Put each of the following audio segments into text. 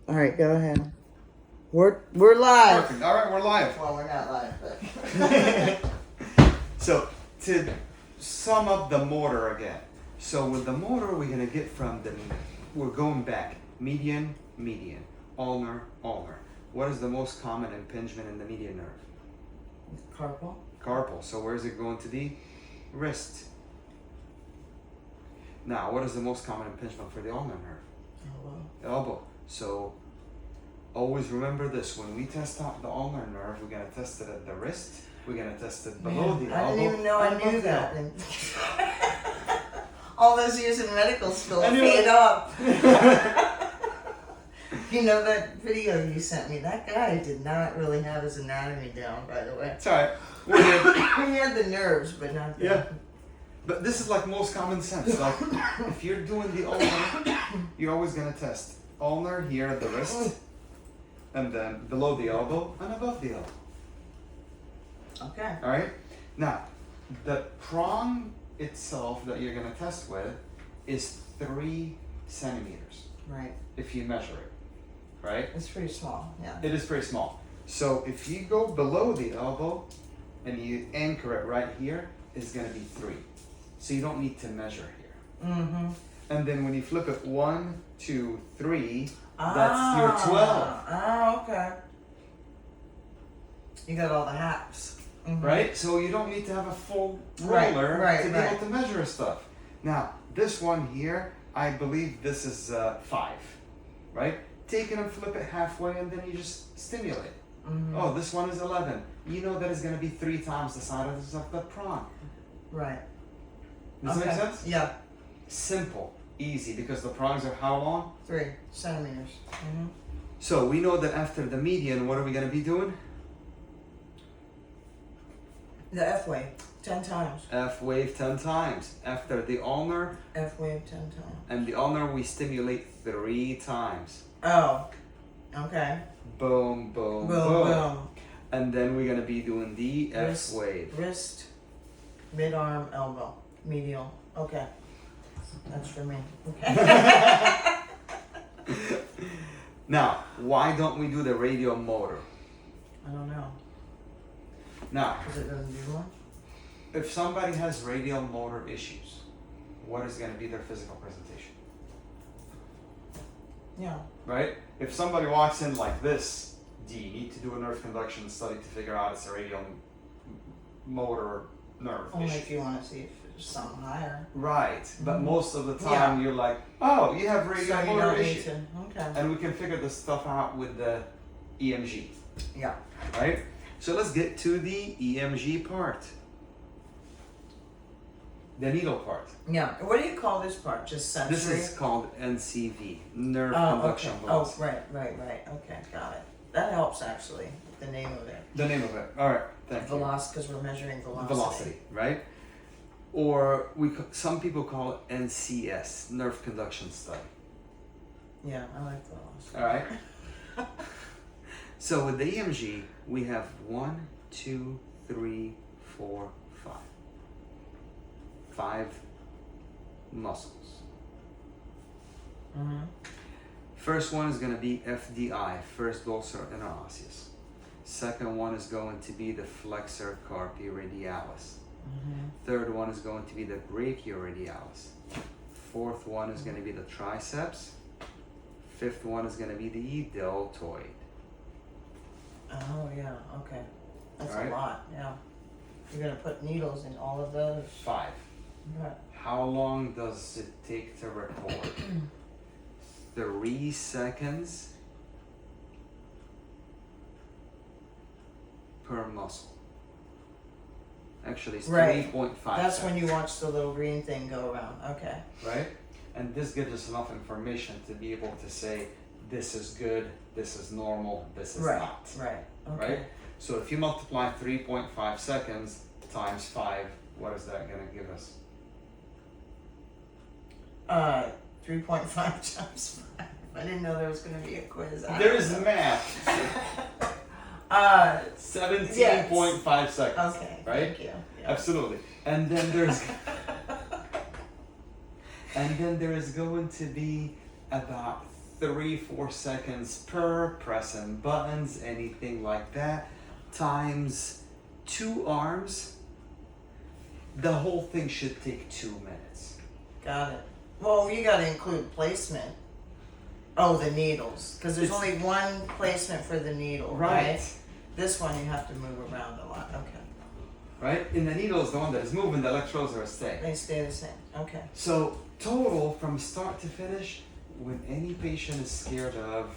All right, go ahead. We're live. Perfect. All right, we're live. Well, we're not live, but So to sum up the motor again. So with the motor, we're gonna get from we're going back. Median, median. Ulnar, ulnar. What is the most common impingement in the median nerve? carpal. Carpal. So where is it going to be? Wrist. Now, what is the most common impingement for the ulnar nerve? Elbow. Elbow. So always remember this: when we test out the ulnar nerve, we're gonna test it at the wrist. We're gonna test it below the elbow. I didn't even know I and knew above the that. elbow. All those years in medical school I knew paid it. off. You know that video you sent me? That guy did not really have his anatomy down, by the way. It's alright. We're good. He had the nerves, but not the... Yeah. But this is like most common sense. Like if you're doing the ulnar, you're always gonna test ulnar here at the wrist, and then below the elbow and above the elbow. Okay. All right. Now, the prong itself that you're gonna test with is 3 centimeters Right. if you measure it. Right. It's pretty small, yeah. It is pretty small. So if you go below the elbow and you anchor it right here, it's gonna be 3. So you don't need to measure here. Mm-hmm. And then when you flip it 1, 2, 3, that's your 12. Oh, okay. You got all the haps. Mm-hmm. Right? So you don't need to have a full Right, roller right, to be right. able to measure stuff. Now, this one here, I believe this is 5. Right? Take it and flip it halfway and then you just stimulate. Mm-hmm. Oh, this one is 11. You know that it's going to be 3 times the size of the prong. Right. Does that make sense? Yeah. Simple, easy, because the prongs are how long? 3 centimeters. Mm-hmm. So we know that after the median, what are we going to be doing? The F wave, 10 times. F wave 10 times. After the ulnar F wave 10 times. and the ulnar, we stimulate 3 times. Oh, okay. Boom, boom, Boom, boom. boom. And then we're going to be doing the F Wrist. wave. Wrist, mid-arm, elbow, medial. Okay. That's for me. Okay. Now, why don't we do the radial motor? I don't know. Now, Because it doesn't do one? if somebody has radial motor issues, what is going to be their physical presentation? Yeah. Right? If somebody walks in like this, do you need to do a nerve conduction study to figure out it's a radial motor nerve Only issue? if you want to see if there's something higher. Right, but Mhm. most of the time you're like, oh, you have radial So you motor don't need issue. to. Okay. And we can figure this stuff out with the EMG, Yeah. right? So let's get to the EMG part. The needle part. Yeah. What do you call this part? Just sensory? This is called NCV, nerve Oh, conduction okay. velocity. Oh, right. Okay, got it. That helps actually. The name of it. The name of it. All right, thank you. Velocity, because we're measuring velocity. Velocity, right? Or some people call it NCS, nerve conduction study. Yeah, I like velocity. All right. So with the EMG, we have 1, 2, 3, 4, 5. 5 muscles. Mm-hmm. First one is going to be FDI, first dorsal interosseous. Second one is going to be the flexor carpi radialis. Mm-hmm. Third one is going to be the brachioradialis. Fourth one is going to be the triceps. Fifth one is going to be the deltoid. Oh, yeah, okay. That's Alright. a lot, yeah. You're going to put needles in all of those. 5. Okay. How long does it take to record? 3 seconds per muscle. Actually, it's Right. 3.5 That's seconds. when you watch the little green thing go around. Okay. Right? And this gives us enough information to be able to say, this is good, this is normal, this is Right. not. Right. Okay. Right? So if you multiply 3.5 seconds times 5, what is that going to give us? 3.5 times 5. I didn't know there was going to be a quiz. There is math. 17.5 seconds. Okay. Right? Thank you. Yeah. Absolutely. And then there's and then there is going to be about 3-4 seconds per pressing buttons, anything like that, times 2 arms. The whole thing should take 2 minutes. Got it. Well, you got to include placement. Oh, the needles, because there's only one placement for the needle, right? This one you have to move around a lot. Okay. Right? And the needle is the one that is moving. The electrodes are staying. They stay the same. Okay. So total from start to finish, when any patient is scared of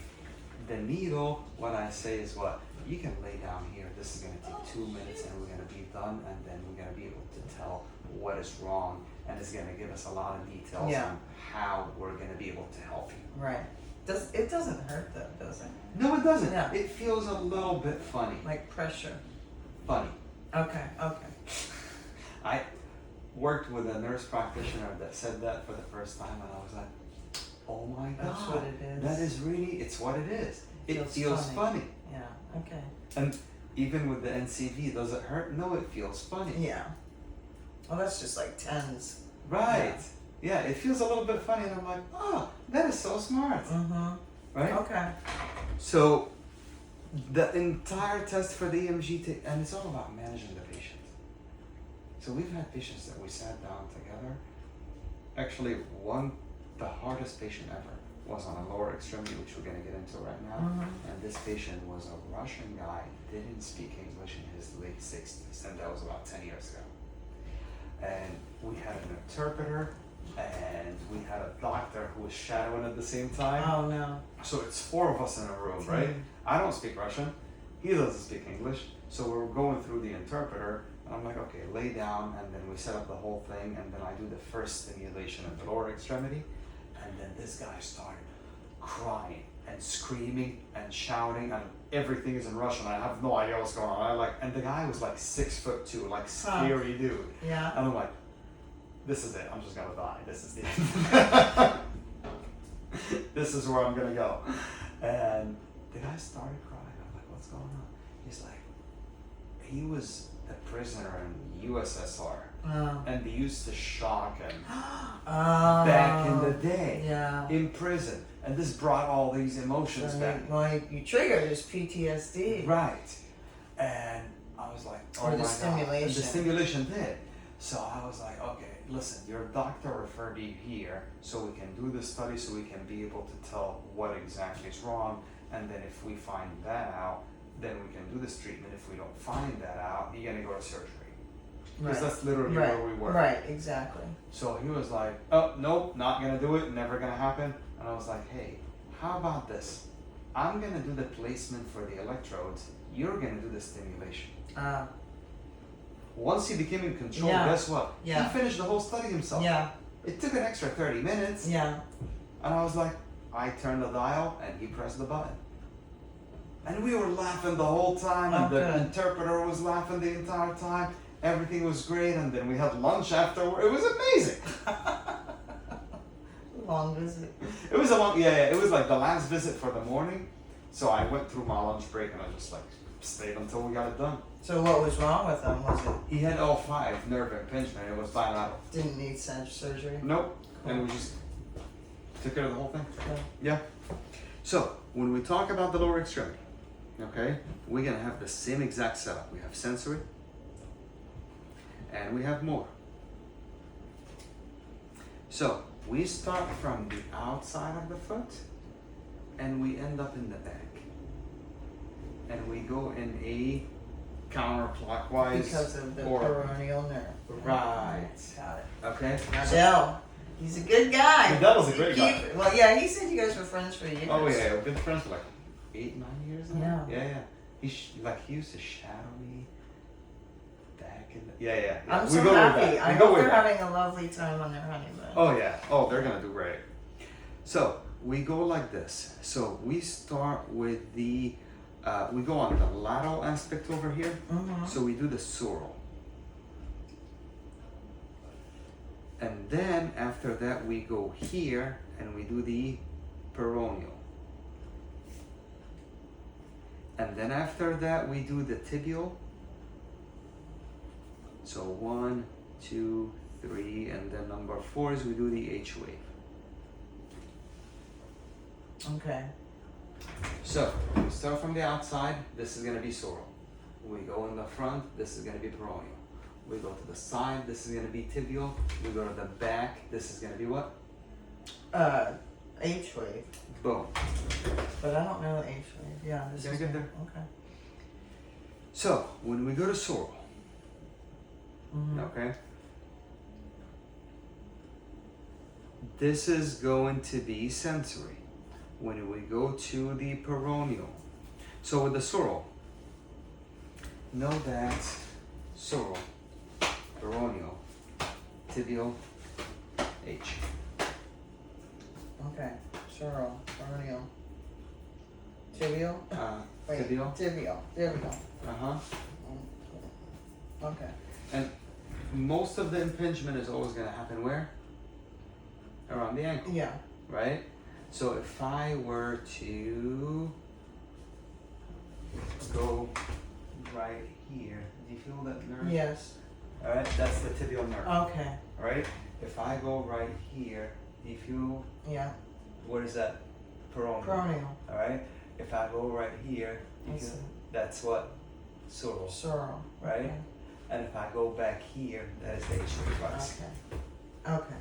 the needle, what I say is what? You can lay down here. This is going to take 2 minutes and we're going to be done, and then we're going to be able to tell what is wrong, and it's going to give us a lot of details on how we're going to be able to help you. Right. It doesn't hurt though, does it? No, it doesn't. Yeah. It feels a little bit funny. Like pressure. Funny. Okay. I worked with a nurse practitioner that said that for the first time, and I was like, oh my God. That's what it is. That is really, it's what it is. It feels funny. Yeah, okay. And even with the NCV, does it hurt? No, it feels funny. Yeah. Well, that's just like tens. Right. Yeah, it feels a little bit funny, and I'm like, oh, that is so smart. Mm-hmm. Right? Okay. So, the entire test for the EMG, and it's all about managing the patient. So we've had patients that we sat down together. Actually, the hardest patient ever was on a lower extremity, which we're going to get into right now. Mm-hmm. And this patient was a Russian guy, didn't speak English in his late 60s, and that was about 10 years ago. And we had an interpreter, and we had a doctor who was shadowing at the same time. Oh no. So it's 4 of us in a room, right? I don't speak Russian. He doesn't speak English. So we're going through the interpreter, and I'm like, okay, lay down, and then we set up the whole thing, and then I do the first stimulation of the lower extremity, and then this guy started crying and screaming and shouting, and everything is in Russian. I have no idea what's going on. And the guy was like 6'2", like scary dude. Yeah. And I'm like, this is it. I'm just gonna die. This is the end. This is where I'm gonna go. And the guy started crying. I'm like, what's going on? He's like, he was a prisoner in USSR. Oh. And they used to shock him back in the day. Yeah. In prison. And this brought all these emotions back. Well, you triggered his PTSD. Right. And I was like, oh or my the God. stimulation. And the stimulation did. So I was like, okay, listen, your doctor referred you here so we can do this study, so we can be able to tell what exactly is wrong. And then if we find that out, then we can do this treatment. If we don't find that out, you're going to go to surgery. Because that's literally where we were. Right, exactly. So he was like, oh, nope, not going to do it, never going to happen. And I was like, hey, how about this? I'm going to do the placement for the electrodes. You're going to do the stimulation. Once he became in control, guess what? Yeah. He finished the whole study himself. Yeah. It took an extra 30 minutes. Yeah. And I was like, I turned the dial and he pressed the button. And we were laughing the whole time, and the interpreter was laughing the entire time. Everything was great, and then we had lunch afterward. It was amazing. Long visit. It was a long, it was like the last visit for the morning. So I went through my lunch break and I just like stayed until we got it done. So what was wrong with him? Was it? He had L5 nerve impingement. It was bilateral. Didn't need surgery? Nope. Cool. And we just took care of the whole thing. Cool. Yeah. So when we talk about the lower extremity, okay, we're gonna have the same exact setup. We have sensory, and we have motor. So we start from the outside of the foot, and we end up in the back, and we go in a counterclockwise Because of the or peroneal nerve. right. Got it. Okay. Dell. He's a good guy. That was a great guy. Well, yeah, he said you guys were friends for years. Oh yeah, we've been friends for like 8-9 years now. Yeah. Yeah. He used to shadow me back in the, yeah. I'm We so go with happy. that. I We go hope with they're that. having a lovely time on their honeymoon. Oh yeah. Oh, they're gonna do great. So we go like this. So we start with the, we go on the lateral aspect over here. Mm-hmm. So we do the sural. And then after that we go here and we do the peroneal. And then after that we do the tibial. So 1, 2, 3, and then number 4 is we do the H wave. Okay. So, we start from the outside, this is going to be sural. We go in the front, this is going to be peroneal. We go to the side, this is going to be tibial. We go to the back, this is going to be what? H wave. Boom. But I don't know the H wave. Yeah, this You're is gonna get there. Okay. So, when we go to sural, okay, this is going to be sensory. When we go to the peroneal, so with the sural, know that sural, peroneal, tibial, H. Okay. Sural, peroneal, tibial. Wait, Tibial. Tibial. Uh-huh. Okay. And most of the impingement is always going to happen where? Around the ankle, Yeah. right? So if I were to go right here, do you feel that nerve? Yes. All right, that's the tibial nerve. Okay. All right. If I go right here, do you feel? Yeah. What is that? Peroneal. Peroneal. All right. If I go right here, you That's feel, that's what? Sural. Sural. Right? Okay. And if I go back here, that is the H reflex. Okay. Okay.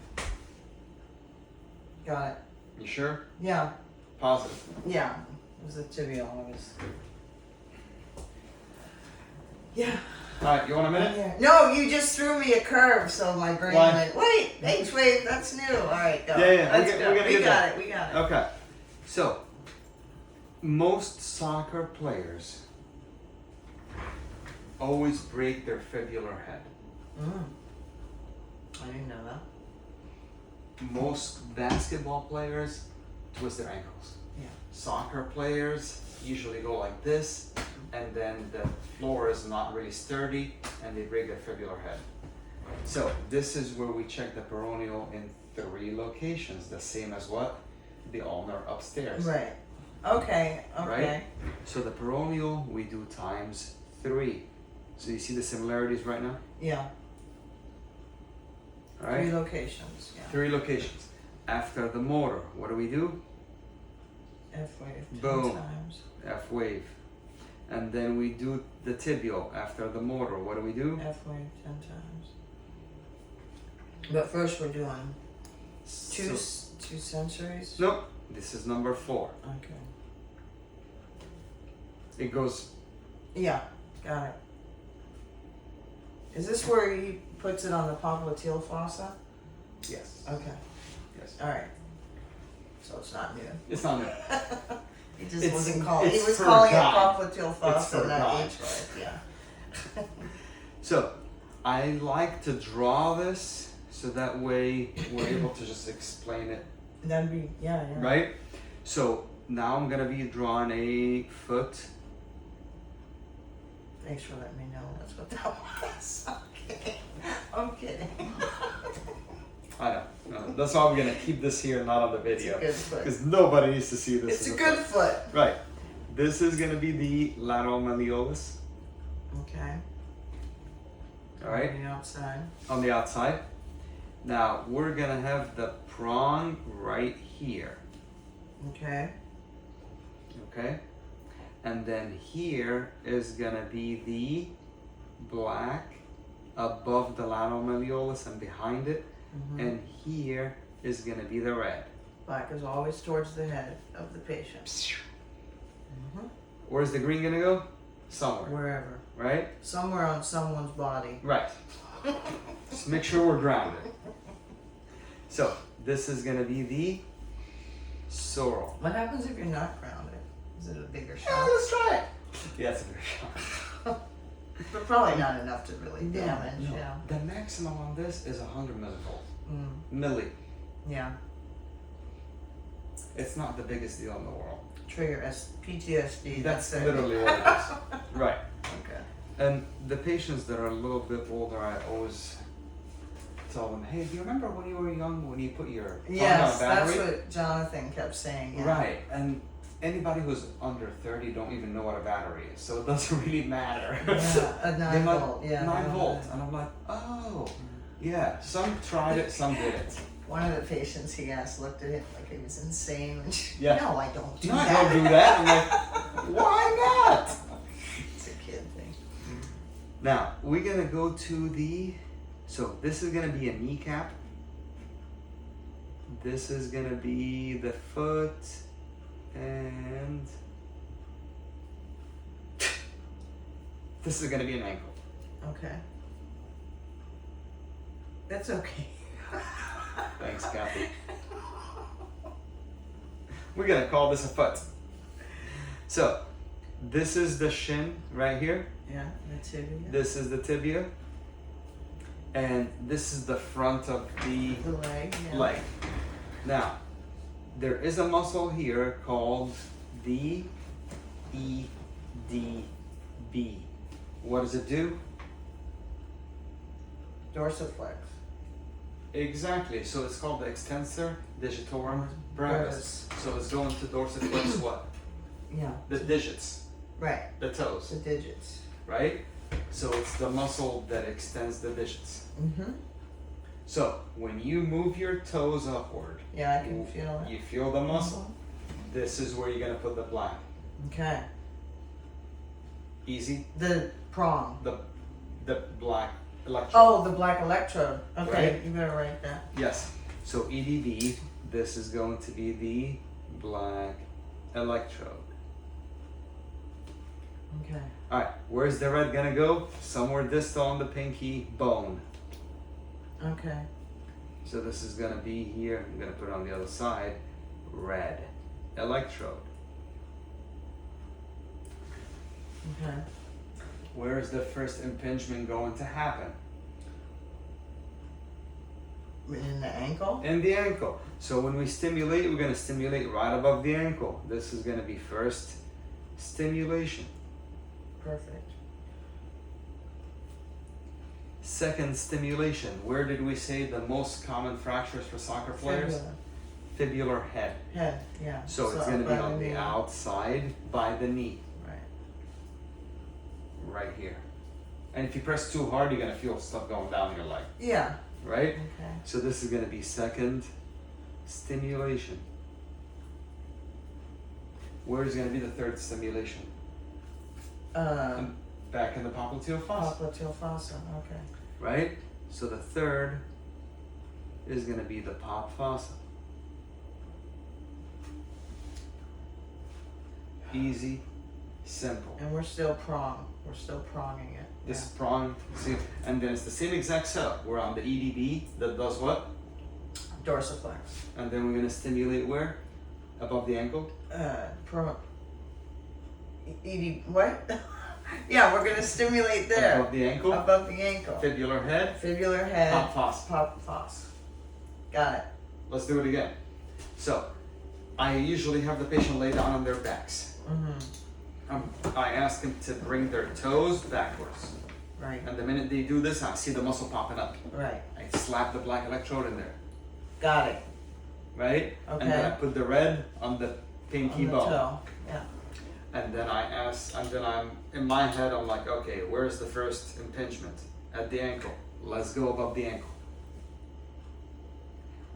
Got it. You sure? Yeah. Positive. Yeah. It was the tibial. I was. Yeah. All right. You want a minute? Yeah. No, you just threw me a curve, so my brain Why? went, wait, H wave, that's new. All right, go. Yeah, yeah, Let's we're go. gonna We get got there. it. We got it. Okay. So, most soccer players always break their fibular head. I didn't know that. Most basketball players twist their ankles. Yeah. Soccer players usually go like this, and then the floor is not really sturdy, and they break their fibular head. So this is where we check the peroneal in 3 locations, the same as what? The ulnar upstairs. Right. Okay. Okay. Right? So the peroneal we do times 3. So you see the similarities right now? Yeah. All right? 3 locations. Yeah. 3 locations. After the motor, what do we do? F wave 10 Boom. times. F wave. And then we do the tibial after the motor. What do we do? F wave 10 times. But first we're doing two sensories. Nope. This is number 4. Okay. It goes. Yeah. Got it. Is this where he puts it on the popliteal fossa? Yes. Okay. Yes. All right. So it's not new. It's not new. He just It's- wasn't calling. He it's was calling it forgotten. popliteal fossa, It's not forgotten. H wave. Yeah. So I like to draw this so that way we're able to just explain it. That'd be yeah. Right? So now I'm gonna be drawing a foot. Thanks for letting me know that's what that was. Okay. I'm kidding. I know. No, that's why we're gonna keep this here, not on the video, It's a good foot. because nobody needs to see this. It's as a good foot. Right. This is gonna be the lateral malleolus. Okay. All right. On the outside. On the outside. Now we're gonna have the prong right here. Okay. Okay. And then here is gonna be the black above the lateral malleolus and behind it. Mm-hmm. And here is gonna be the red. Black is always towards the head of the patient. Mm-hmm. Where's the green gonna go? Somewhere. Wherever. Right? Somewhere on someone's body. Right. Just make sure we're grounded. So this is gonna be the sural. What happens if you're not grounded? Is it a bigger Yeah, shot? let's try it. Yeah, it's a big shot. But probably not enough to really damage. No. Yeah. The maximum on this is 100 millivolts. Mm. Milli. Yeah. It's not the biggest deal in the world. Trigger PTSD. That's it. literally what it is. Right. Okay. And the patients that are a little bit older, I always tell them, hey, do you remember when you were young when you put your thumb Yes, on a battery? that's what Jonathan kept saying. Yeah. Right. And anybody who's under 30 don't even know what a battery is, so it doesn't really matter. Yeah, a 9 They're like, volt. Yeah. 9 volt. And I'm like, oh, yeah. Some tried it, some didn't. One of the patients he asked looked at him like he was insane. And she, Yeah. no, I don't do No, I that. don't do that. I'm like, why not? It's a kid thing. Now, we're gonna go to so this is gonna be a kneecap. This is gonna be the foot, and this is gonna be an ankle. Okay. That's okay. Thanks, Kathy. We're gonna call this a foot. So, this is the shin right here. Yeah, the tibia. This is the tibia. And this is the front of the The leg. Yeah. leg. Now, there is a muscle here called the EDB. What does it do? Dorsiflex. Exactly. So it's called the extensor digitorum brevis. So it's going to dorsiflex what? Yeah. The digits, Right. the toes, The digits. right? So it's the muscle that extends the digits. Mm-hmm. So when you move your toes upward, Yeah, I can feel it. you feel the muscle. This is where you're gonna put the black. Okay. Easy. The prong. The black electrode. Oh, the black electrode. Okay, Right. you better write that. Yes. So EDB. This is going to be the black electrode. Okay. All right. Where's the red gonna go? Somewhere distal on the pinky bone. Okay. So this is gonna be here. I'm gonna put it on the other side. Red electrode. Okay. Where is the first impingement going to happen? In the ankle? In the ankle. So when we stimulate, we're gonna stimulate right above the ankle. This is gonna be first stimulation. Perfect. Second stimulation. Where did we say the most common fractures for soccer players? Fibula. Fibular head. Head, yeah. So it's gonna be by on the knee. outside by the knee, Right. right here. And if you press too hard, you're gonna feel stuff going down your leg, Yeah. right? Okay. So this is gonna be second stimulation. Where's gonna be the third stimulation? Back in the popliteal fossa, Popliteal fossa. Okay. right? So the third is gonna be the pop fossa. Easy, simple. And we're still prong. We're still pronging it. This prong, see, and then it's the same exact setup. We're on the EDB that does what? Yeah. Dorsiflex. And then we're gonna stimulate where? Above the ankle? What? Yeah, we're gonna stimulate there. Above the ankle? Above the ankle. Fibular head? Fibular head. Pop fossa. Pop fossa. Got it. Let's do it again. So, I usually have the patient lay down on their backs. Mm-hmm. I ask them to bring their toes backwards. Right. And the minute they do this, I see the muscle popping up. Right. I slap the black electrode in there, Got it. right? And then I Okay. put the red on the pinky On the bone. toe. Yeah. And then I ask, and then I'm, in my head, I'm like, okay, where's the first impingement? At the ankle. Let's go above the ankle.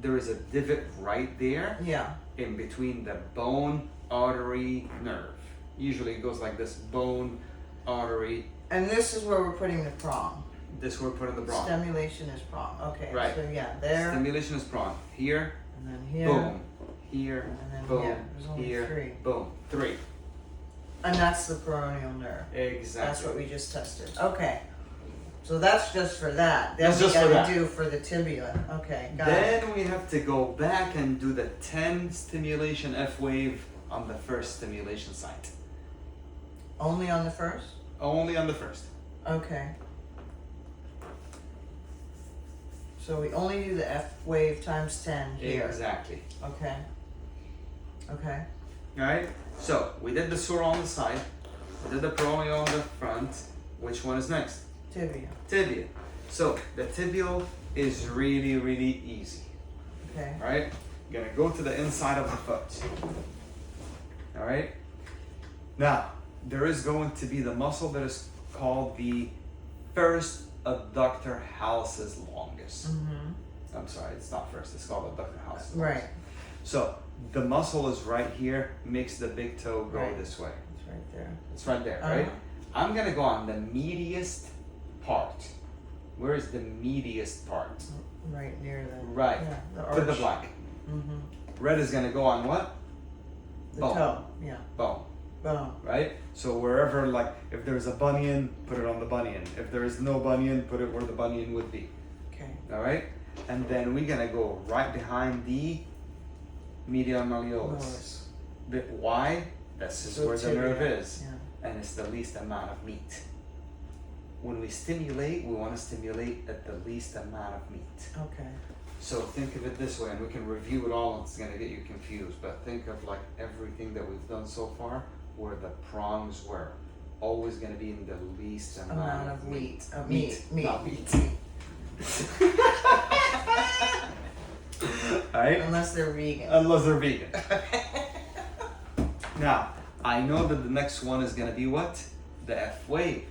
There is a divot right there Yeah. in between the bone, artery, nerve. Usually it goes like this, bone, artery. And this is where we're putting the prong. This we're putting the prong. Stimulation is prong. Okay. Right. So yeah, there. Stimulation is prong. Here, And then here. boom. Here, And then boom. here. There's only Here, three. boom. 3. And that's the peroneal nerve. Exactly. That's what we just tested. Okay. So that's just for that. Then That's we just for gotta that. do for the tibia. Okay, got it. Then we have to go back and do the 10 stimulation F wave on the first stimulation site. Only on the first? Only on the first. Okay. So we only do the F wave times 10 here. Exactly. Okay. Okay. Alright? So we did the sore on the side. We did the peroneal on the front. Which one is next? Tibia. Tibia. So the tibial is really, really easy. Okay. Alright? You're gonna go to the inside of the foot. Alright? Now, there is going to be the muscle that is called the first adductor hallucis longus. Mm-hmm. I'm sorry, it's not first. It's called abductor house. Right. So the muscle is right here, makes the big toe go Right. this way. It's right there. It's right there, right? I'm gonna go on the meatiest part. Where is the meatiest part? Right near the. Right. Yeah, the To the arch. black. Mm-hmm. Red is gonna go on what? The Bone. toe. Yeah. Bone. Bone. Right? So wherever, like, if there's a bunion, put it on the bunion. If there is no bunion, put it where the bunion would be. Okay. All right? And then we're gonna go right behind the median malleolus. Malleolus. But why? This is So where the tibia. nerve is. Yeah. And it's the least amount of meat. When we stimulate, we want to stimulate at the least amount of meat. Okay. So think of it this way, and we can review it all, it's going to get you confused, but think of like everything that we've done so far, where the prongs were always going to be in the least amount of meat. Meat, Meat. not meat. Alright? Unless they're vegan. Unless they're vegan. Now, I know that the next one is going to be what? The F wave.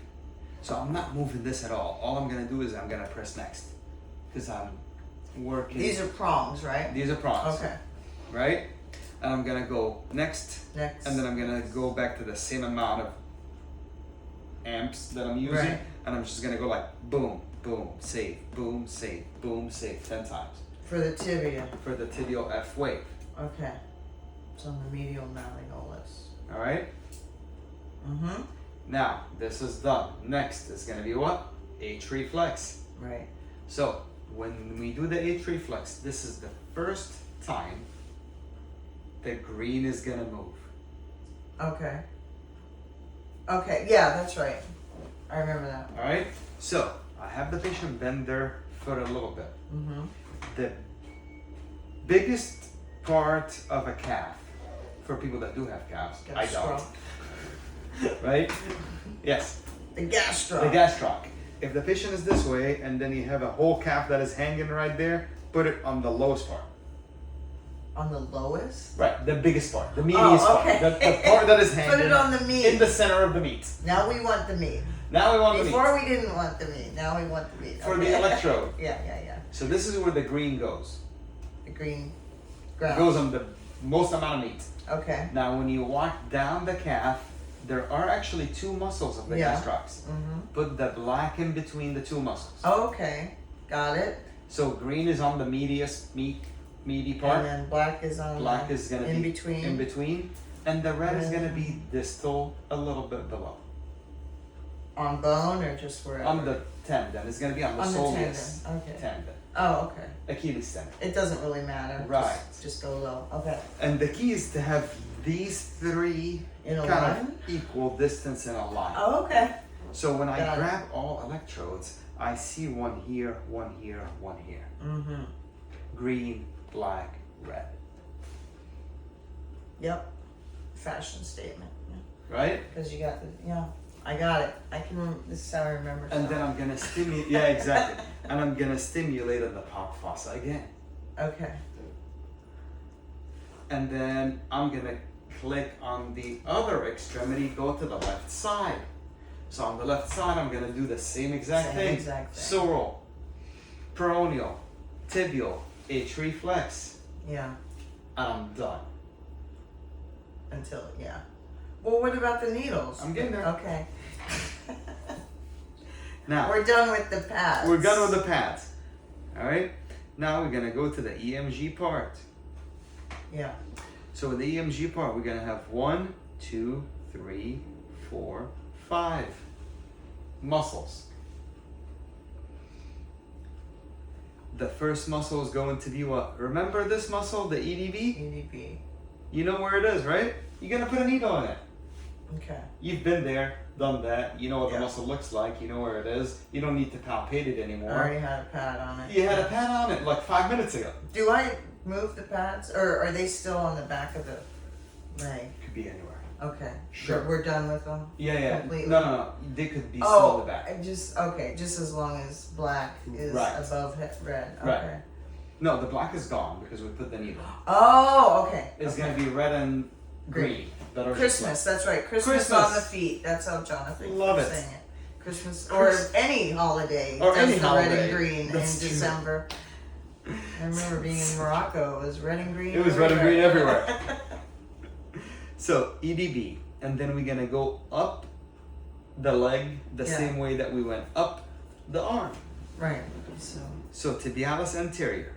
So I'm not moving this at all. All I'm going to do is I'm going to press next. Because I'm working. These are prongs, right? These are prongs. Okay. Right? And I'm going to go next. Next. And then I'm going to go back to the same amount of amps that I'm using. Right. And I'm just going to go like boom, boom, save, boom, save, boom, save 10 times. For the tibia. For the tibial F wave. Okay. It's on the medial malleolus. Alright? Mm-hmm. Now, this is done. Next is going to be what? H reflex. Right. So, when we do the H reflex, this is the first time the green is going to move. Okay. Okay, yeah, that's right. I remember that. Alright? So, I have the patient bend their foot a little bit. Mm-hmm. The biggest part of a calf, for people that do have calves, I don't. Right? Yes. The gastroc. The gastroc. If the patient is this way and then you have a whole calf that is hanging right there, put it on the lowest part. On the lowest? Right, the biggest part, the meatiest okay. part. The part that is hanging Put it on the meat. in the center of the meat. Now we want the meat. Now we want Before the meat. we didn't want the meat. Now we want the meat. For Okay. the electrode. Yeah. So this is where the green goes. The green It ground. goes on the most amount of meat. Okay. Now when you walk down the calf, there are actually two muscles of the Yeah. gastrocs. Mm-hmm. Put the black in between the two muscles. Okay. Got it. So green is on the meaty part. And then black is on Black the, is gonna in be between. in between, and the red is gonna be distal, a little bit below. On bone or just wherever? On the tendon, it's gonna be on the On the soleus tendon. Okay. tendon, Oh, okay. Achilles tendon. It doesn't really matter. Right. Just go low. Okay. And the key is to have these three In a kind line? of equal distance in a line. Oh, okay. So when I Got it. grab all electrodes, I see one here, one here, one here. Mm-hmm. Green, black, red. Yep. Fashion statement. Right? Because you got the, I got it. This is how I remember And stuff. then I'm gonna stimulate, yeah, exactly. And I'm gonna stimulate on the pop fossa again. Okay. And then I'm gonna click on the other extremity, go to the left side. So on the left side, I'm gonna do the same exact Same thing. exact thing. Sural, peroneal, tibial, H reflex, Yeah. and I'm done. Until, yeah. Well, what about the needles? I'm getting there. Okay. Now, We're done with the pads. we're done with the pads. Alright? Now we're gonna go to the EMG part. Yeah. So with the EMG part, we're gonna have 1, 2, 3, 4, 5 muscles. The first muscle is going to be what? Remember this muscle, the EDB? EDB. You know where it is, right? You're gonna put a needle in it. Okay. You've been there, done that. You know what Yeah. the muscle looks like. You know where it is. You don't need to palpate it I anymore. already had a pad on it. You had a pad on it like 5 minutes ago. Do I move the pads, or are they still on the back of the leg? Could be anywhere. Okay. Sure. We're done with them. Yeah. Completely. No. They could be still in the back. just as long as black is Right. above red. Okay. Right. No, the black is gone because we put the needle. Oh, okay. It's okay. gonna be red and green. That are Christmas. That's right. Christmas on the feet. That's how Jonathan Love keeps it. saying it. Christmas or any holiday. Or does any the holiday. red and green That's in true. December. I remember being in Morocco. It was red and green. It was red and green everywhere. So EDB, and then we're gonna go up the leg the same way that we went up the arm. Right. So tibialis anterior,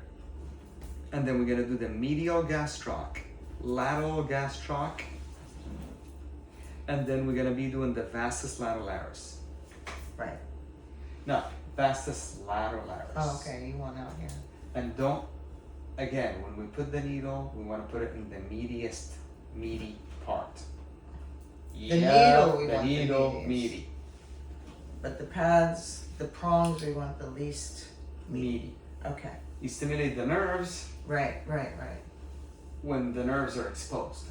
and then we're gonna do the medial gastroc, lateral gastroc, and then we're gonna be doing the vastus lateralis. Right. No, vastus lateralis. Oh, okay. You want out here. And don't, again, when we put the needle, we want to put it in the meaty part. The needle, we the want needle, the meatiest. meaty. But the pads, the prongs, we want the least Meaty. Okay. You stimulate the nerves Right. when the nerves are exposed.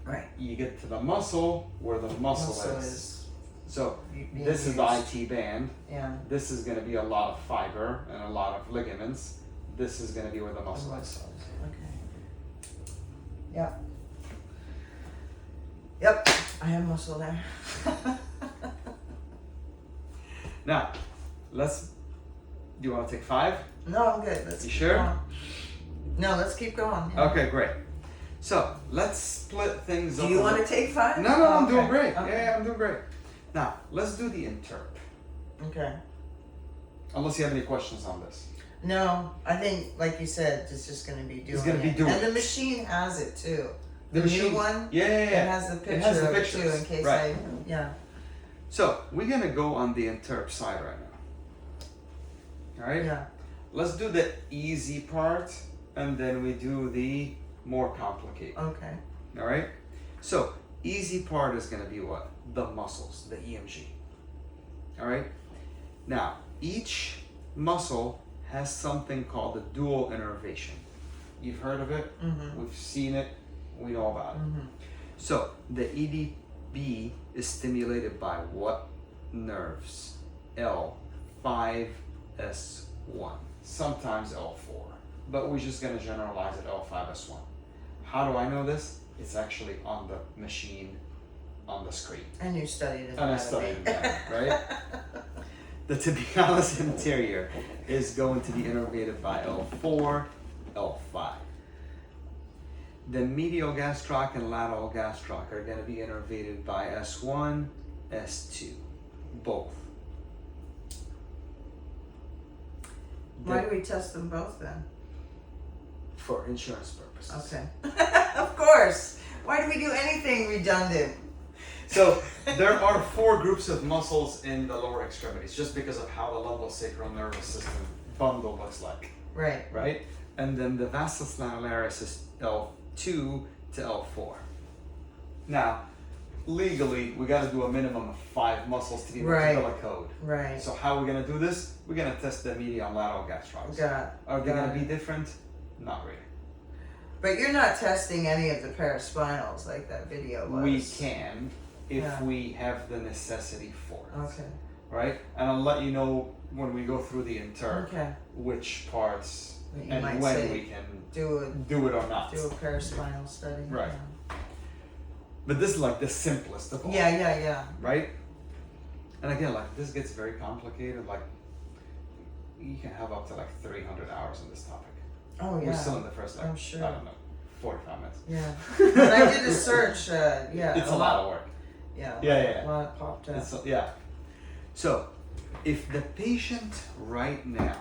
Right. You get to the muscle where the muscle is. So this is the IT band. Yeah. This is going to be a lot of fiber and a lot of ligaments. This is going to be where the muscle is. Okay. Yep. I have muscle there. Now, do you want to take 5? No, I'm good. Let's You keep sure? going. No, let's keep going. Yeah. Okay, great. So let's split things up. Do you want to take 5? No, I'm doing great. Okay. Yeah, I'm doing great. Now, let's do the interp. Okay. Unless you have any questions on this. No, I think, like you said, it's just going to be doing gonna be it. doing And the it. machine has it too. The The machine- new one? Yeah. It has the picture has the of pictures, it too, in case right. yeah. So we're gonna go on the interp side right now. All right. Yeah. Let's do the easy part, and then we do the more complicated. Okay. All right. So easy part is gonna be what? The muscles, the EMG. All right. Now each muscle has something called the dual innervation. You've heard of it. Mm-hmm. We've seen it. We know about it. Mm-hmm. So the EDB is stimulated by what nerves? L5, S1, sometimes L4, but we're just going to generalize it L5, S1. How do I know this? It's actually on the machine, on the screen. And you studied it. And I studied it, right? The tibialis anterior is going to be innervated by L4, L5. The medial gastroc and lateral gastroc are going to be innervated by S1, S2, both. Why do we test them both then? For insurance purposes. Okay. Of course. Why do we do anything redundant? So there are 4 groups of muscles in the lower extremities, just because of how the lumbosacral nervous system bundle looks like, Right. right? And then the vastus lateralis is L2 to L4. Now, legally, we got to do a minimum of 5 muscles to be able to Right. fill a code. Right. So how are we going to do this? We're going to test the medial and lateral gastrocs. Are they got going to it. be different? Not really. But you're not testing any of the paraspinals like that video was. We can if Yeah. we have the necessity for it. Okay. Right? And I'll let you know when we go through the interp Okay. which parts You and might when say we can do do it or not. a paraspinal study. Right. But this is like the simplest of all. Yeah. Right? And again, like this gets very complicated. Like you can have up to like 300 hours on this topic. Oh yeah. We're still in the first, like, I'm sure. I don't know, 45 minutes. Yeah. When I did a search, yeah. It's a lot of work. Yeah. Yeah. A lot popped up. Yeah. So, if the patient right now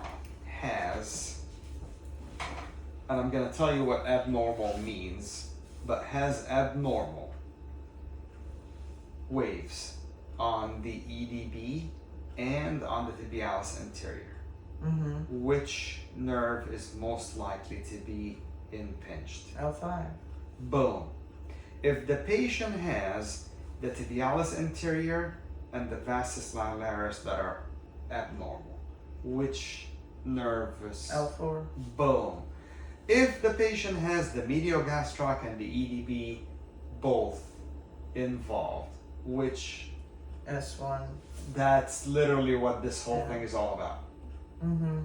has, and I'm going to tell you what abnormal means, but has abnormal waves on the EDB and on the tibialis anterior, Mm-hmm. which nerve is most likely to be impinged? L5. Boom. If the patient has the tibialis anterior and the vastus lateralis that are abnormal, which nerve is? L4. Boom. If the patient has the medial gastroc and the EDB both involved, which S1. that's literally what this whole Yeah. thing is all about. Mm-hmm.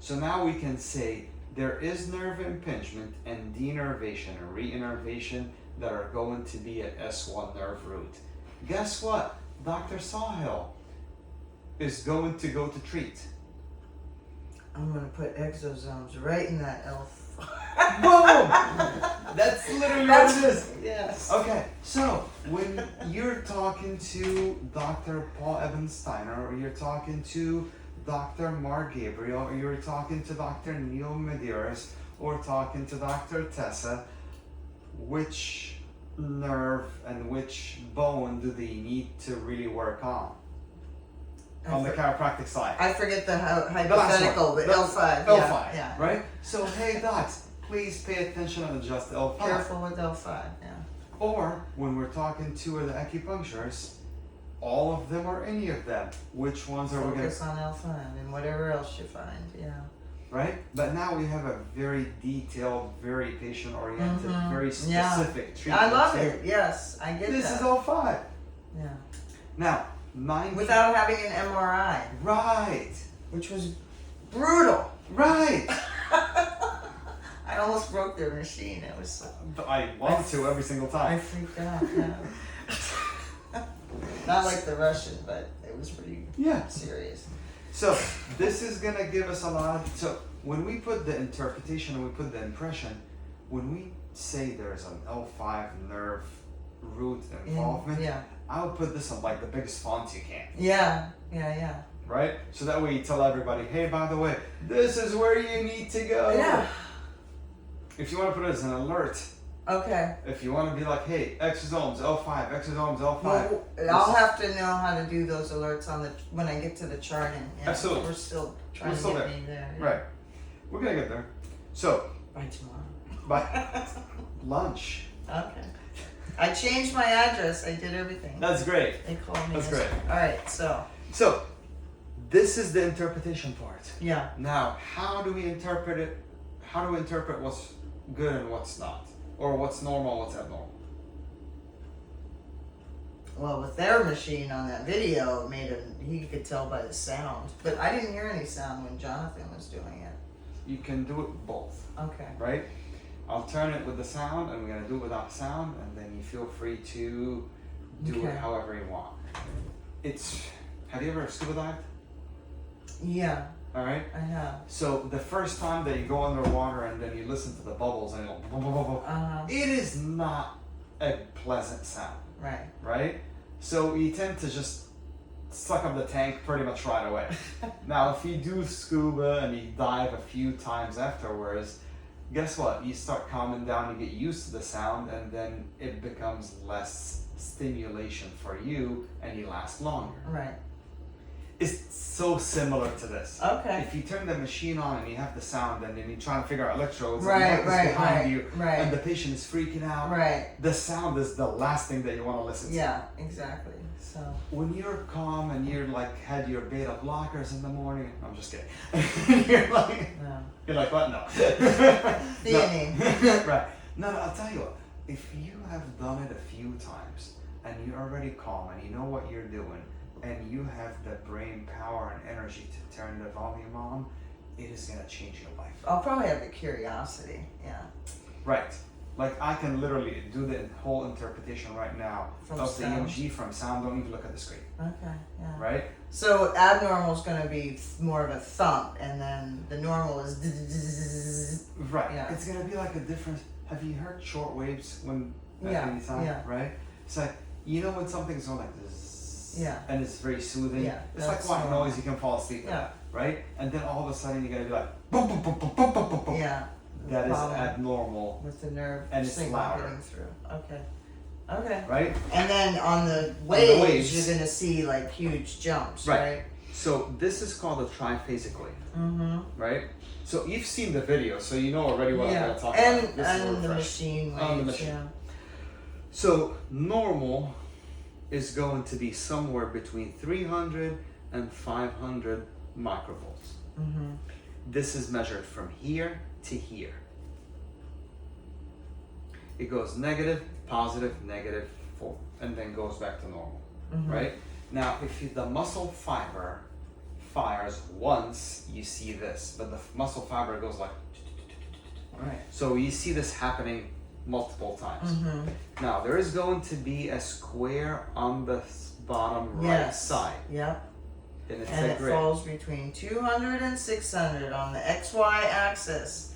So now we can say there is nerve impingement and denervation and reinnervation that are going to be at S1 nerve root. Guess what? Dr. Sawhill is going to go to treat. I'm gonna put exosomes right in that L5. Boom! That's literally what it is. Yes. Okay, so when you're talking to Dr. Paul Evans Steiner, or you're talking to Dr. Mark Gabriel, or you're talking to Dr. Neil Medeiros, or talking to Dr. Tessa, which nerve and which bone do they need to really work on? On the chiropractic side. I forget the hypothetical, but L5. L5, yeah. right? So, hey docs, please pay attention and adjust the L5. Careful with L5, yeah. Or when we're talking to the acupuncturists, all of them or any of them, which ones are we going to... Focus on L5 and whatever else you find, yeah. Right? But now we have a very detailed, very patient-oriented, very specific treatment. I love it, yes, I get This that. is L5. Yeah. Now, 90... Without having an MRI. Right. Which was brutal. Right. I almost broke their machine. It was. I want to every single I time. freaked out. Yeah. Not like the Russian, but it was pretty serious. So this is gonna give us a lot. So when we put the interpretation and we put the impression, when we say there's an L5 nerve root involvement, I would put this on like the biggest font you can. Yeah. Right? So that way you tell everybody, hey, by the way, this is where you need to go. Yeah. If you want to put it as an alert. Okay. If you want to be like, hey, exosomes, L5, exosomes, L5. Well, I'll have to know how to do those alerts on the when I get to the charting. Yeah. Absolutely. We're still trying to get me there. Yeah. Right. We're going to get there. So. By tomorrow. By lunch. Okay. I changed my address. I did everything. That's great. They called me. That's great. All right. So. This is the interpretation part. Yeah. Now, how do we interpret it? How do we interpret what's good and what's not? Or what's normal, what's abnormal? Well, with their machine on that video, he could tell by the sound. But I didn't hear any sound when Jonathan was doing it. You can do it both. Okay. Right? I'll turn it with the sound, and we're going to do it without sound, and then you feel free to do it however you want. Have you ever scuba dived? Yeah. All right. I have. So the first time that you go underwater and then you listen to the bubbles and you go, it is not a pleasant sound. Right. Right. So you tend to just suck up the tank pretty much right away. Now, if you do scuba and you dive a few times afterwards, guess what? You start calming down, you get used to the sound, and then it becomes less stimulation for you, and you last longer. Right. It's so similar to this. Okay. If you turn the machine on and you have the sound and then you're trying to figure out electrodes right, and the behind you right. and the patient is freaking out, right. the sound is the last thing that you want to listen to. Yeah, exactly. So when you're calm and you're like had your beta blockers in the morning, I'm just kidding. you're like what? No. Theanine. Right. No, I'll tell you what. If you have done it a few times and you're already calm and you know what you're doing, and you have the brain power and energy to turn the volume on, it is going to change your life. I'll probably have the curiosity, yeah. Right. Like I can literally do the whole interpretation right now from of sound. the EMG from sound. Don't even look at the screen. Okay, yeah. Right? So abnormal is going to be more of a thump, and then the normal is right. Yeah. It's going to be like a different. Have you heard short waves when at yeah, any time? yeah. Right? It's like, you know when something's going like this. Yeah. And it's very soothing. Yeah, it's like white noise you can fall asleep with. Yeah. Right? And then all of a sudden you're gonna be like boom boom boom boom boom boom boom boom. Yeah. That is abnormal. With the nerve and it's signal louder. getting through. Okay. Okay. Right? And then on the waves, you're gonna see like huge jumps, right? So this is called a triphasic wave. Mm-hmm. Right? So you've seen the video, so you know already what I'm gonna talk and, about. This and is the fresh. machine waves, On the machine. yeah. So normal is going to be somewhere between 300 and 500 microvolts. Mm-hmm. This is measured from here to here. It goes negative, positive, negative, and then goes back to normal, right? Now, if the muscle fiber fires once, you see this, but the muscle fiber goes like, right. So you see this happening multiple times. Now, there is going to be a square on the bottom right side. Yep. And it's And a it grid. falls between 200 and 600 on the XY axis.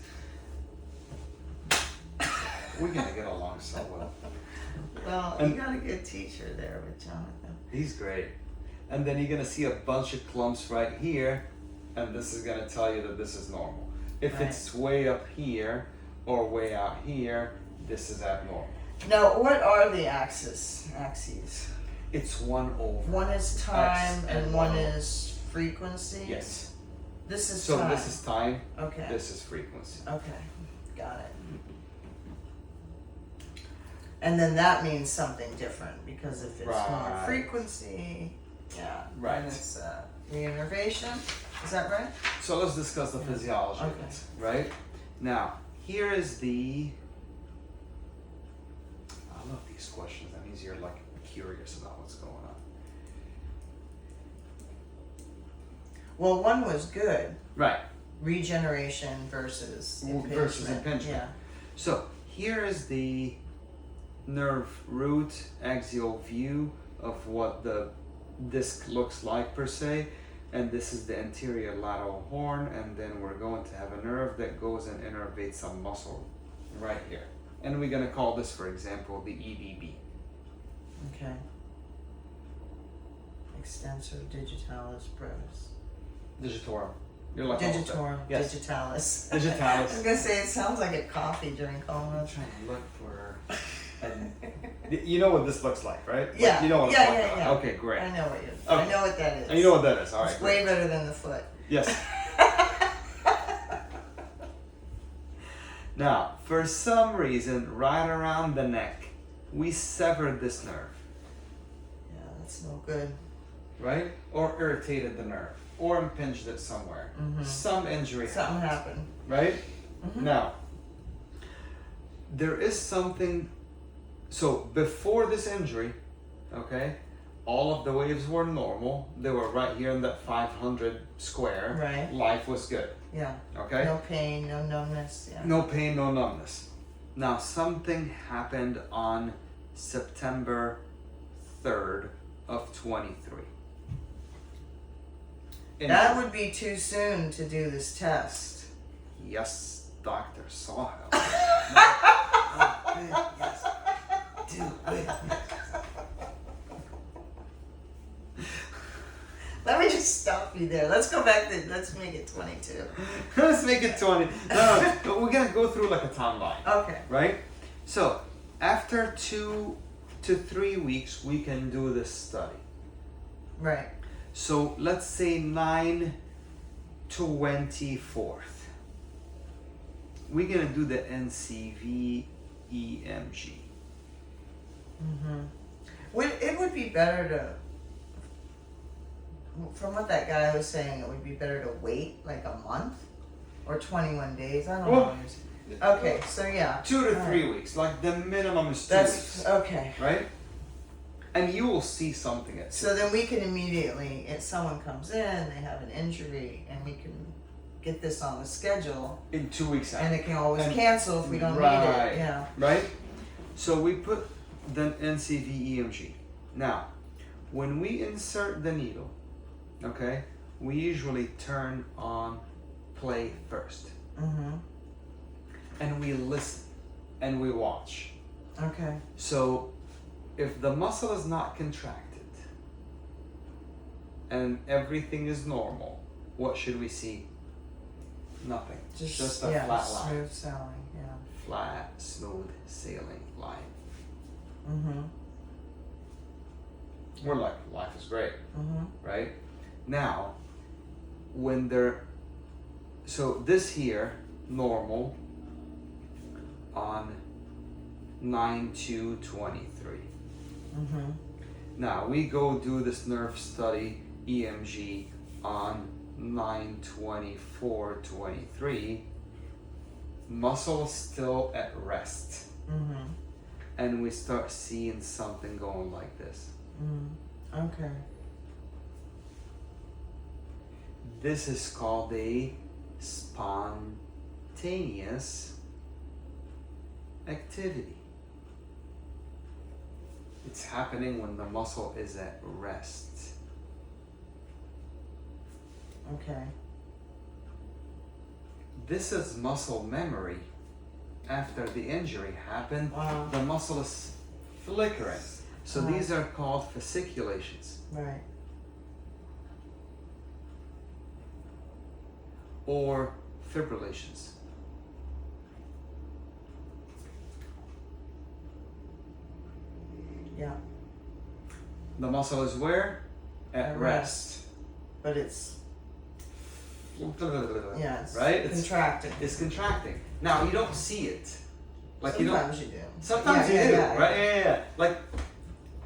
We're gonna get along so well. Well, And- you got a good teacher there with Jonathan. He's great. And then you're gonna see a bunch of clumps right here, and this is gonna tell you that this is normal. If Right. it's way up here or way out here, this is abnormal. Now, what are the axes? It's 1/. One is time X and and one one is frequency? Yes. This is So time. this is time, Okay. this is frequency. Okay. Got it. And then that means something different because if it's more Right. frequency, yeah. Right. Then it's reinnervation. Is that right? So let's discuss the physiology of Okay. it, right? Now, here is the. I love these questions. That means you're like curious about what's going on. Well, one was good. Right. Regeneration versus impingement. Versus impingement. Yeah. So here is the nerve root axial view of what the disc looks like per se, and this is the anterior lateral horn, and then we're going to have a nerve that goes and innervates some muscle right here, and we're going to call this, for example, the EDB. Okay. Extensor digitalis brevis. Digitorum. You're like almost there. Digitorum. Yes. Digitalis. Digitalis. I was gonna say it sounds like a coffee during I'm college. trying to look for. You know what this looks like, right? Like, Yeah. you know what Yeah, I'm talking yeah, about. yeah. Okay, great. I know what you. Okay. I know what that is. And you know what that is. All right. It's Great. way better than the foot. Yes. Now, for some reason, right around the neck, we severed this nerve, Yeah, that's no good. right? Or irritated the nerve, or impinged it somewhere. Mhm. Some injury Something happened, happened. right? Mhm. Now, there is something. So before this injury, okay, all of the waves were normal. They were right here in that 500 square. Right. Life was good. Yeah. Okay. No pain, no numbness. Yeah. No pain, no numbness. Now, something happened on September 3rd of 23. That would be too soon to do this test. Yes, Dr. Sawhill. Yes. Do it. Let me just stop you there. Let's go back to, let's make it 22. Let's make it 20. No, but we're going to go through like a timeline. Okay. Right? So, after 2 to 3 weeks, we can do this study. Right. So, let's say 9/24th. We're going to do the NCV EMG. It would be better to, from what that guy was saying, it would be better to wait like a month or 21 days. I don't Well, know. Okay, so yeah. 2 to All 3 right. weeks. Like the minimum is 2 That's weeks. okay. Right? And you will see something at So then we can immediately, if someone comes in, they have an injury, and we can get this on the schedule, in 2 weeks out. and it can always And- cancel if we don't need right. it. Yeah. Right? So we put the NCV EMG. Now, when we insert the needle, okay, we usually turn on play first. And we listen and we watch. Okay. So if the muscle is not contracted and everything is normal, what should we see? Nothing. Just a yeah, flat line. smooth sailing. Yeah. Flat, smooth sailing line. We're like, life is great, right? Now, when they're, so this here, normal, on 9/2/23. Now, we go do this nerve study, EMG, on 9/24/23. Muscle still at rest. And we start seeing something going like this. Okay. This is called a spontaneous activity. It's happening when the muscle is at rest. Okay. This is muscle memory. After the injury happened, Wow. the muscle is flickering. So Wow. these are called fasciculations. Right. Or fibrillations. Yeah. The muscle is where? At rest. But it's, yeah, it's Right? contracting. It's contracting. Now you don't see it. Like Sometimes you do. Sometimes Yeah, you do, yeah, right? Yeah. Like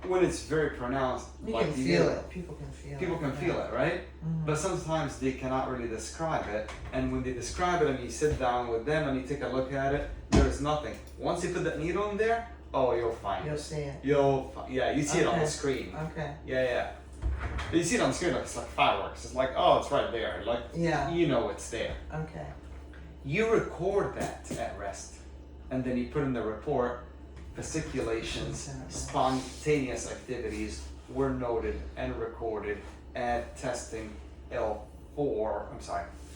when it's very pronounced, You like can you feel do, it. People can feel it. people can feel it, right? Mhm. But sometimes they cannot really describe it. And when they describe it and you sit down with them and you take a look at it, there's nothing. Once you put that needle in there, oh, you'll find You'll it. see it. Yeah, you see it on the Okay. screen. Okay. Yeah. You see it on the screen like it's like fireworks. It's like, oh, it's right there. Like, Yeah. you know it's there. Okay. You record that at rest. And then you put in the report, fasciculations, spontaneous activities were noted and recorded at testing L4,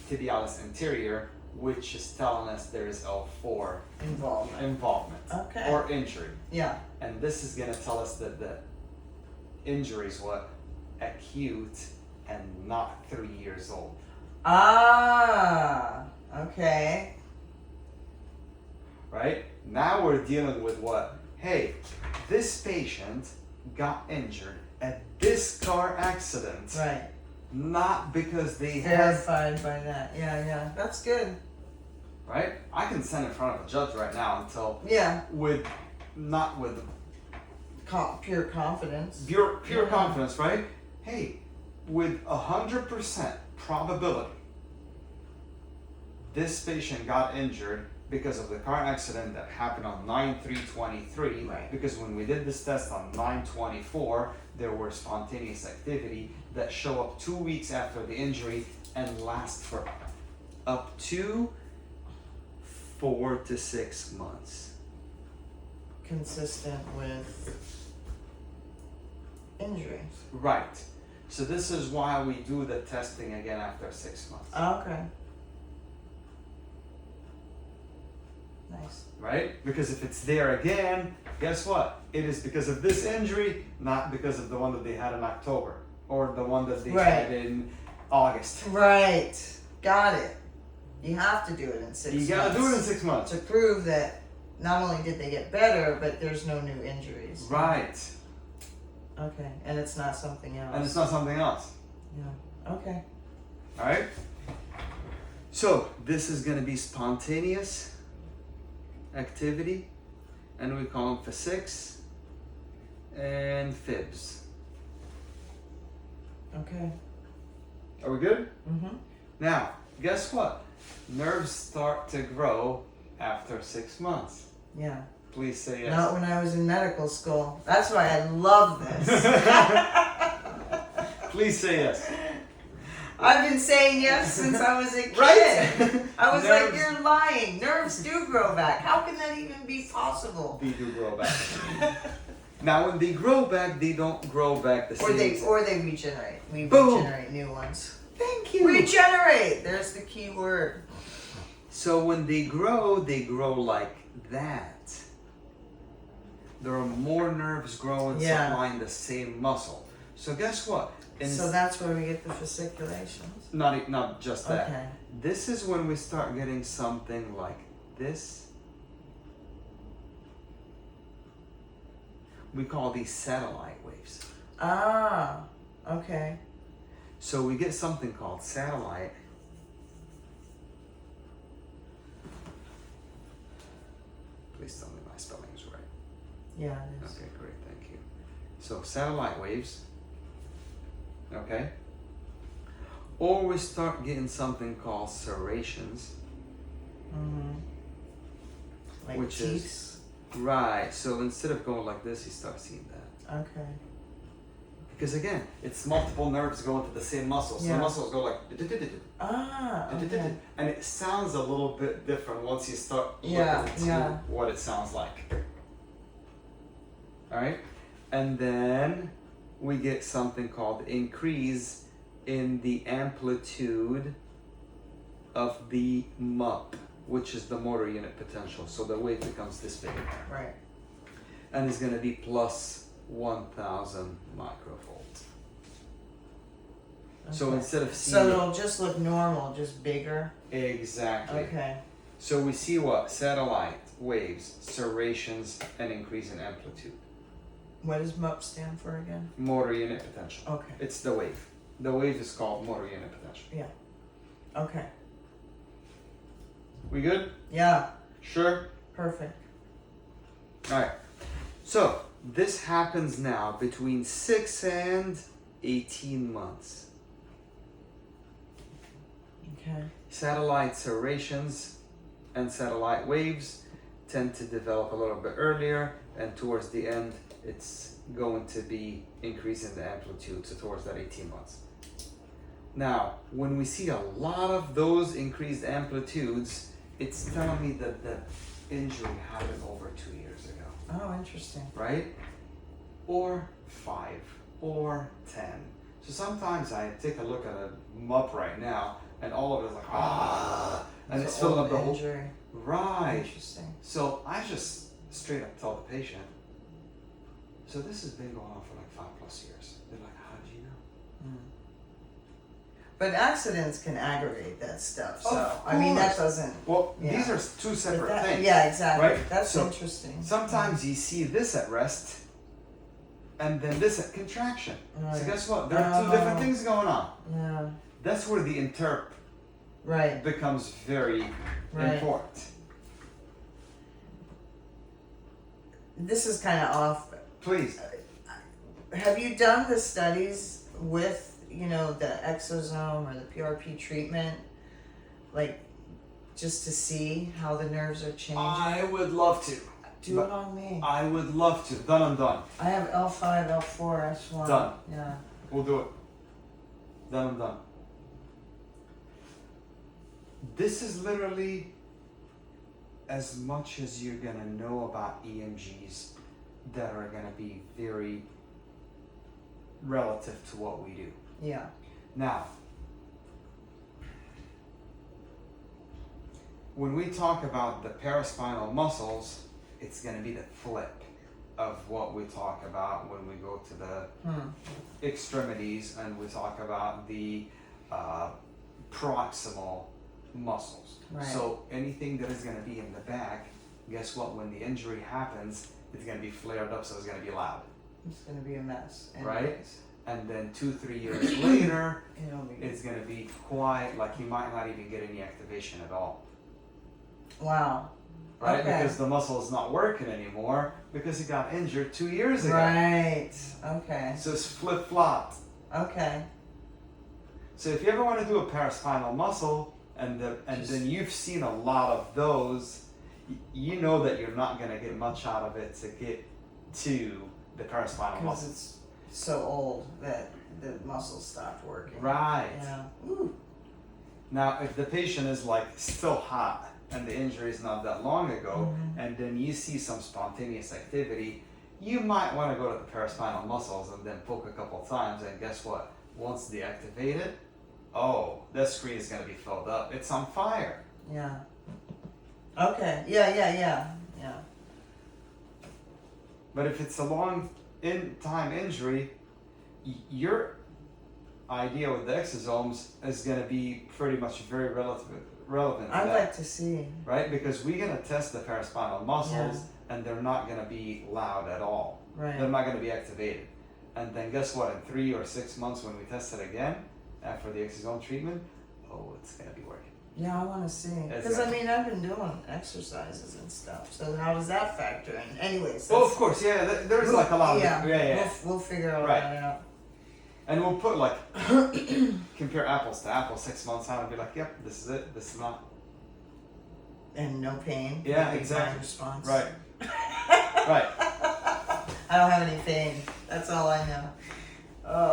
tibialis anterior, which is telling us there is L4 involvement Okay. or injury. Yeah. And this is going to tell us that the injury is what? Acute and not 3 years old. Ah. Okay. Right? Now we're dealing with what? Hey, this patient got injured at this car accident. Right. Not because they had. Verified by that. Yeah. That's good. Right? I can stand in front of a judge right now and tell Yeah. not with Pure confidence. pure Yeah. confidence, right? Hey, with 100% probability, this patient got injured because of the car accident that happened on 9/3/23. Right. Because when we did this test on 9/24, there were spontaneous activity that show up 2 weeks after the injury and last for up to 4 to 6 months. Consistent with injuries. Right. So this is why we do the testing again after 6 months. Okay. Nice. Right? Because if it's there again, guess what? It is because of this injury, not because of the one that they had in October or the one that they had in August. Right. Got it. You have to do it in 6 months. You gotta do it in 6 months. To prove that not only did they get better, but there's no new injuries. Right. Okay. And it's not something else. And it's not something else. Yeah. Okay. Alright? So this is gonna be spontaneous activity, and we call them fascics and fibs. Okay. Are we good? Mm-hmm. Now, guess what? Nerves start to grow after 6 months. Yeah. Please say yes. Not when I was in medical school. That's why I love this. Please say yes. I've been saying yes since I was a kid. Right? I was Nerves- like, you're lying. Nerves do grow back. How can that even be possible? They do grow back. Now, when they grow back, they don't grow back the same. Or they regenerate. We Boom. regenerate new ones. Thank you. Regenerate. There's the key word. So when they grow like that. There are more nerves growing supplying the same muscle. So guess what? So that's where we get the fasciculations. Not just that. Okay. This is when we start getting something like this. We call these satellite waves. Ah, okay. So we get something called satellite. Please tell me my spelling is right. Yeah, it is. Okay, great, thank you. So satellite waves. Okay. Or we start getting something called serrations. Mm-hmm. Like Which teeth. is right. So instead of going like this, you start seeing that. Okay. Because again, it's multiple nerves going to the same muscle. So the muscles go like Ah, okay. and it sounds a little bit different once you start looking Yeah, into yeah. what it sounds like. Alright? And then we get something called increase in the amplitude of the MUP, which is the motor unit potential. So the wave becomes this big. Right. And it's going to be plus 1000 microvolts. So Okay. instead of So seeing it'll just look normal, just bigger. exactly. Okay. So we see what? Satellite waves, serrations, and increase in amplitude. What does MUP stand for again? Motor unit potential. Okay. It's the wave. The wave is called motor unit potential. Yeah. Okay. We good? Yeah. Sure? Perfect. Alright. So this happens now between 6 and 18 months. Okay. Satellite serrations and satellite waves tend to develop a little bit earlier, and towards the end it's going to be increasing the amplitude, so towards that 18 months. Now, when we see a lot of those increased amplitudes, it's telling me that the injury happened over 2 years ago, Oh, interesting. right? Or 5, or 10. So sometimes I take a look at a MUP right now, and all of it is like, and it's filling up the whole. injury. Right. Interesting. So I just straight up tell the patient, so this has been going on for like 5+ years. They're like, how did you know? Mm. But accidents can aggravate that stuff. So Of I mean that course. doesn't. Well, Yeah. these are two separate that, things. Yeah, exactly. right? That's So interesting. Sometimes you see this at rest, and then this at contraction. Right. So guess what? There are two different things going on. Yeah. That's where the interp Right. becomes very Right. important. This is kind of off. Please. Have you done the studies with, the exosome or the PRP treatment? Like, just to see how the nerves are changing? I would love to. Do it on me. I would love to. Done and done. I have L5, L4, S1. Done. Yeah. We'll do it. Done and done. This is literally as much as you're gonna know about EMGs that are gonna be very relative to what we do. Yeah. Now, when we talk about the paraspinal muscles, it's gonna be the flip of what we talk about when we go to the extremities and we talk about the proximal muscles. Right. So anything that is going to be in the back, guess what? When the injury happens, it's going to be flared up, so it's going to be loud. It's going to be a mess. Right? Anyways. And then 2-3 years later, It'll be. it's going to be quiet, like you might not even get any activation at all. Wow. Right? Okay. Because the muscle is not working anymore because it got injured 2 years ago. Right. Okay. So it's flip-flopped. Okay. So if you ever want to do a paraspinal muscle, and then you've seen a lot of those, you know that you're not going to get much out of it to get to the paraspinal Because muscle. it's so old that the muscles stopped working. Right. Yeah. Ooh. Now, if the patient is like still hot and the injury is not that long ago, and then you see some spontaneous activity, you might want to go to the paraspinal muscles and then poke a couple times, and guess what? Once deactivated, oh, that screen is going to be filled up. It's on fire. Yeah. Okay. Yeah. But if it's a long time injury, your idea with the exosomes is going to be pretty much very relevant to I'd that, like to see. right? Because we're going to test the paraspinal muscles, and they're not going to be loud at all. Right. They're not going to be activated. And then guess what? In 3 or 6 months when we test it again, after the exosome treatment, oh, it's going to be working. Yeah, I want to see. Because, Exactly. I've been doing exercises and stuff. So how does that factor in? Anyways. Oh, of course, yeah. There's like a lot of Yeah. We'll figure all Right. that out. And we'll put like, compare apples to apples 6 months out and be like, yep, this is it, this is not. And no pain. Yeah, Big exactly. mind response. Right. Right. I don't have any pain. That's all I know. Oh.